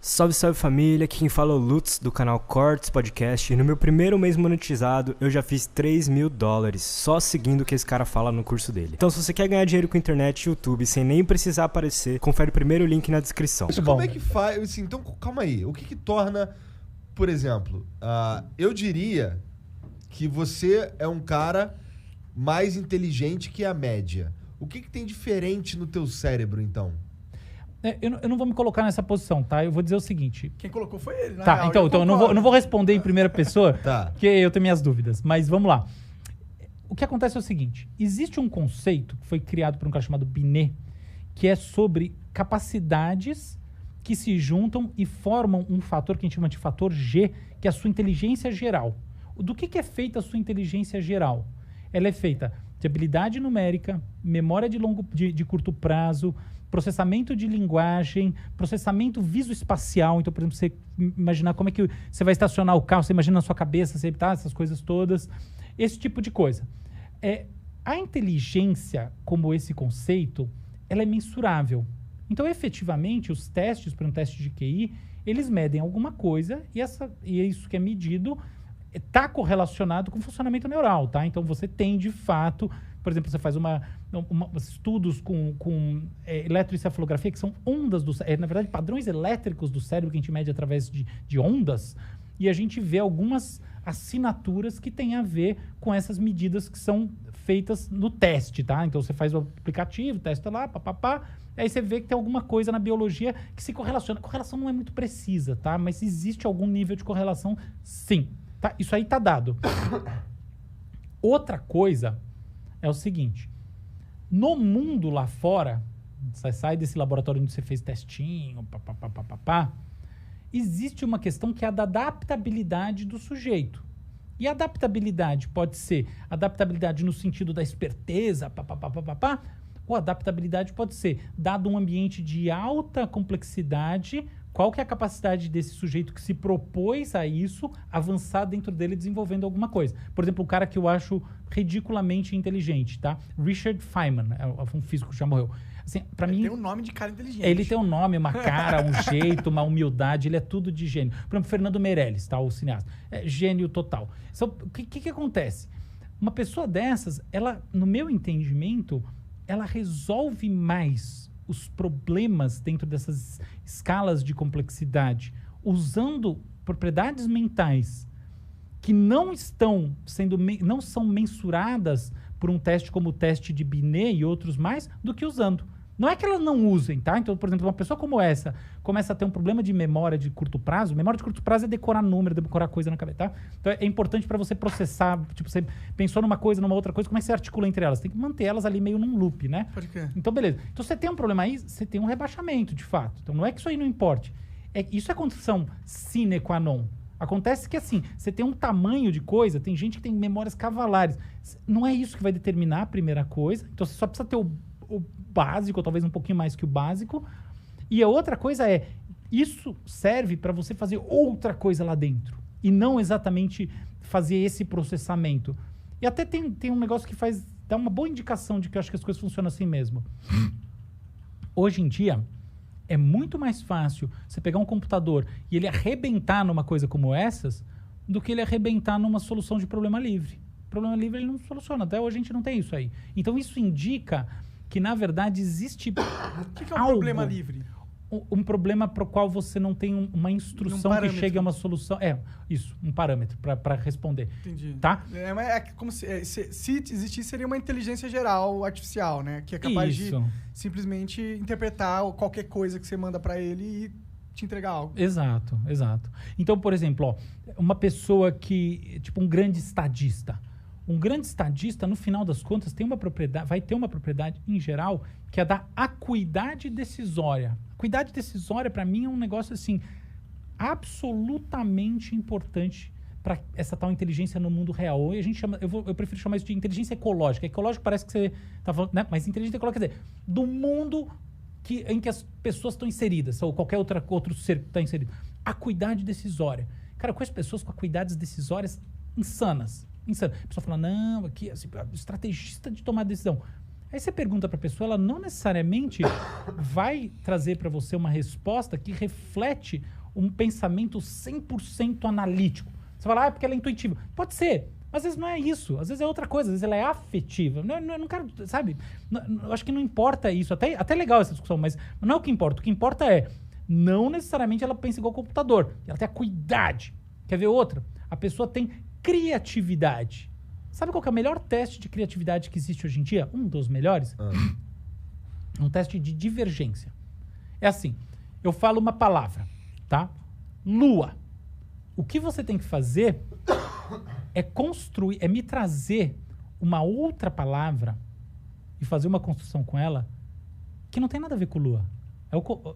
Salve, salve família, aqui quem fala é o Lutz do canal Cortes Podcast e no meu primeiro mês monetizado eu já fiz $3.000 só seguindo o que esse cara fala no curso dele. Então se você quer ganhar dinheiro com internet e YouTube sem nem precisar aparecer, confere o primeiro link na descrição. Mas como é que faz? Assim, então, calma aí. O que torna, por exemplo, eu diria que você é um cara mais inteligente que a média. O que tem diferente no teu cérebro, então? Eu não vou me colocar nessa posição, tá? Eu vou dizer o seguinte. Quem colocou foi ele, né? Tá, então eu não vou responder em primeira pessoa, Tá. porque eu tenho minhas dúvidas. Mas vamos lá. O que acontece é o seguinte. Existe um conceito que foi criado por um cara chamado Binet, que é sobre capacidades que se juntam e formam um fator que a gente chama de fator G, que é a sua inteligência geral. Do que é feita a sua inteligência geral? Ela é feita de habilidade numérica, memória de curto prazo, processamento de linguagem, processamento visoespacial. Então, por exemplo, você imaginar como é que você vai estacionar o carro, você imagina na sua cabeça, você, tá, essas coisas todas. Esse tipo de coisa. A inteligência, como esse conceito, ela é mensurável. Então, efetivamente, os testes para um teste de QI, eles medem alguma coisa e isso que é medido está correlacionado com o funcionamento neural, tá? Então, você tem, de fato... Por exemplo, você faz estudos com eletroencefalografia, que são ondas na verdade, padrões elétricos do cérebro que a gente mede através de ondas, e a gente vê algumas assinaturas que têm a ver com essas medidas que são feitas no teste, tá? Então, você faz o aplicativo, testa lá, aí você vê que tem alguma coisa na biologia que se correlaciona. A correlação não é muito precisa, tá? Mas existe algum nível de correlação, sim. Tá? Isso aí tá dado. Outra coisa... é o seguinte, no mundo lá fora, você sai desse laboratório onde você fez testinho, existe uma questão que é a da adaptabilidade do sujeito. E a adaptabilidade pode ser adaptabilidade no sentido da esperteza, ou adaptabilidade pode ser, dado um ambiente de alta complexidade, qual que é a capacidade desse sujeito que se propôs a isso, avançar dentro dele desenvolvendo alguma coisa. Por exemplo, um cara que eu acho ridiculamente inteligente, tá? Richard Feynman, um físico que já morreu. Assim, para mim, tem um nome de cara inteligente. Ele tem um nome, uma cara, um jeito, uma humildade, ele é tudo de gênio. Por exemplo, Fernando Meirelles, tá? O cineasta. Gênio total. Então, o que acontece? Uma pessoa dessas, ela, no meu entendimento, ela resolve mais os problemas dentro dessas escalas de complexidade, usando propriedades mentais que não são mensuradas por um teste como o teste de Binet e outros mais, do que usando. Não é que elas não usem, tá? Então, por exemplo, uma pessoa como essa começa a ter um problema de memória de curto prazo. Memória de curto prazo é decorar número, decorar coisa na cabeça, tá? Então, é importante para você processar. Tipo, você pensou numa coisa, numa outra coisa, como é que você articula entre elas? Tem que manter elas ali meio num loop, né? Pode crer. Então, beleza. Então, você tem um problema aí, você tem um rebaixamento, de fato. Então, não é que isso aí não importe. Isso é condição sine qua non. Acontece que, assim, você tem um tamanho de coisa, tem gente que tem memórias cavalares. Não é isso que vai determinar a primeira coisa. Então, você só precisa ter o básico, ou talvez um pouquinho mais que o básico. E a outra coisa isso serve para você fazer outra coisa lá dentro. E não exatamente fazer esse processamento. E até tem um negócio que dá uma boa indicação de que eu acho que as coisas funcionam assim mesmo. Hoje em dia, é muito mais fácil você pegar um computador e ele arrebentar numa coisa como essas do que ele arrebentar numa solução de problema livre. Problema livre ele não soluciona. Até hoje a gente não tem isso aí. Então isso indica que, na verdade, existe O que é um problema livre? Um problema para o qual você não tem uma instrução que chegue a uma solução. Um parâmetro para responder. Entendi. Tá? É como se existisse, seria uma inteligência geral artificial, né? Que é capaz de simplesmente interpretar qualquer coisa que você manda para ele e te entregar algo. Exato. Então, por exemplo, uma pessoa tipo um grande estadista. Um grande estadista, no final das contas, vai ter uma propriedade, em geral, que é da acuidade decisória. Acuidade decisória, para mim, é um negócio, assim, absolutamente importante para essa tal inteligência no mundo real. E a gente chama, eu prefiro chamar isso de inteligência ecológica. Ecológico parece que você está falando, né? Mas inteligência ecológica quer dizer, do mundo em que as pessoas estão inseridas, ou qualquer outro ser que está inserido. Acuidade decisória. Cara, eu conheço pessoas com acuidades decisórias insanas. A pessoa fala, não, aqui, assim, estrategista de tomar decisão. Aí você pergunta para a pessoa, ela não necessariamente vai trazer para você uma resposta que reflete um pensamento 100% analítico. Você fala, é porque ela é intuitiva. Pode ser, mas às vezes não é isso. Às vezes é outra coisa, às vezes ela é afetiva. Não quero, sabe? Eu acho que não importa isso. Até legal essa discussão, mas não é o que importa. O que importa é, não necessariamente ela pensa igual ao computador. Ela tem acuidade. Quer ver outra? A pessoa tem criatividade. Sabe qual que é o melhor teste de criatividade que existe hoje em dia? Um dos melhores? Um teste de divergência. É assim, eu falo uma palavra, tá? Lua. O que você tem que fazer é construir, é me trazer uma outra palavra e fazer uma construção com ela que não tem nada a ver com lua.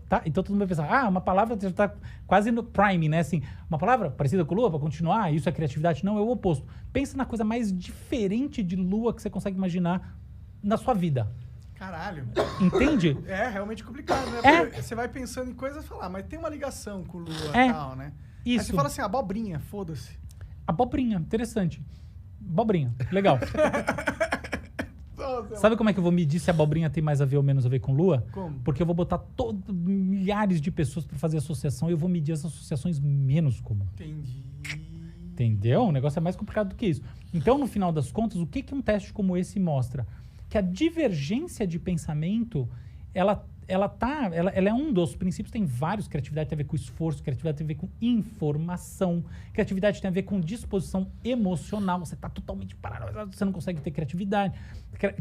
Tá? Então todo mundo vai pensar, uma palavra já está quase no prime, né? Assim, uma palavra parecida com lua para continuar, isso é criatividade? Não, é o oposto. Pensa na coisa mais diferente de lua que você consegue imaginar na sua vida. Caralho. Entende? É realmente complicado, né? Porque você vai pensando em coisas e fala, mas tem uma ligação com lua e tal, né? Isso. Aí você fala assim, abobrinha, foda-se. Abobrinha, interessante. Abobrinha, legal. Sabe como é que eu vou medir se a abobrinha tem mais a ver ou menos a ver com lua? Como? Porque eu vou botar milhares de pessoas para fazer associação e eu vou medir as associações menos comuns. Entendi. Entendeu? O negócio é mais complicado do que isso. Então, no final das contas, o que um teste como esse mostra? Que a divergência de pensamento, ela é um dos princípios, tem vários. Criatividade tem a ver com esforço, criatividade tem a ver com informação, criatividade tem a ver com disposição emocional. Você está totalmente parado, você não consegue ter criatividade.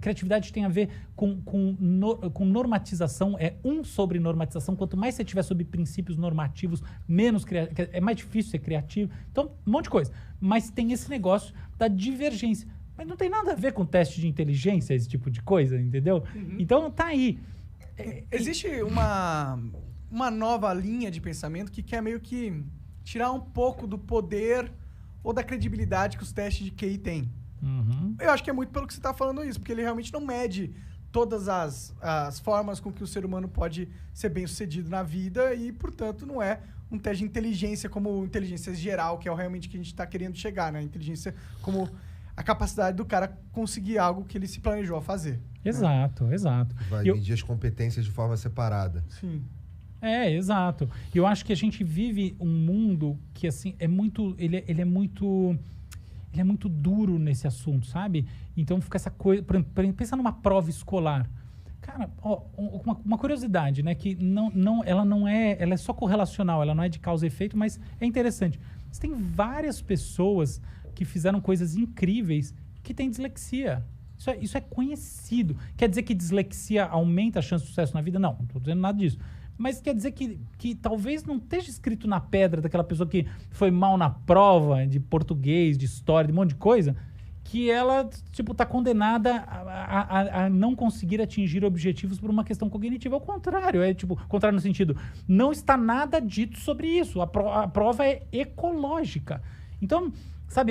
Criatividade tem a ver com normatização, é sobre normatização. Quanto mais você tiver sobre princípios normativos, menos é mais difícil ser criativo. Então, um monte de coisa. Mas tem esse negócio da divergência. Mas não tem nada a ver com teste de inteligência, esse tipo de coisa, entendeu? Uhum. Então, tá aí. Existe uma nova linha de pensamento que quer meio que tirar um pouco do poder ou da credibilidade que os testes de QI têm. Uhum. Eu acho que é muito pelo que você está falando isso, porque ele realmente não mede todas as formas com que o ser humano pode ser bem sucedido na vida e, portanto, não é um teste de inteligência como inteligência geral, que é realmente que a gente está querendo chegar, né? Inteligência como a capacidade do cara conseguir algo que ele se planejou a fazer. Exato, né? Exato. Vai medir as competências de forma separada. Sim. Exato. E eu acho que a gente vive um mundo que, assim, é muito... Ele é muito duro nesse assunto, sabe? Então fica essa coisa... Pensa numa prova escolar. Cara, uma curiosidade, né? Que ela é só correlacional, ela não é de causa e efeito, mas é interessante. Você tem várias pessoas que fizeram coisas incríveis que têm dislexia. Isso é conhecido. Quer dizer que dislexia aumenta a chance de sucesso na vida? Não estou dizendo nada disso. Mas quer dizer que talvez não esteja escrito na pedra daquela pessoa que foi mal na prova de português, de história, de um monte de coisa, que ela, tipo, está condenada a não conseguir atingir objetivos por uma questão cognitiva. Ao contrário, contrário no sentido, não está nada dito sobre isso. A prova é ecológica. Então, sabe,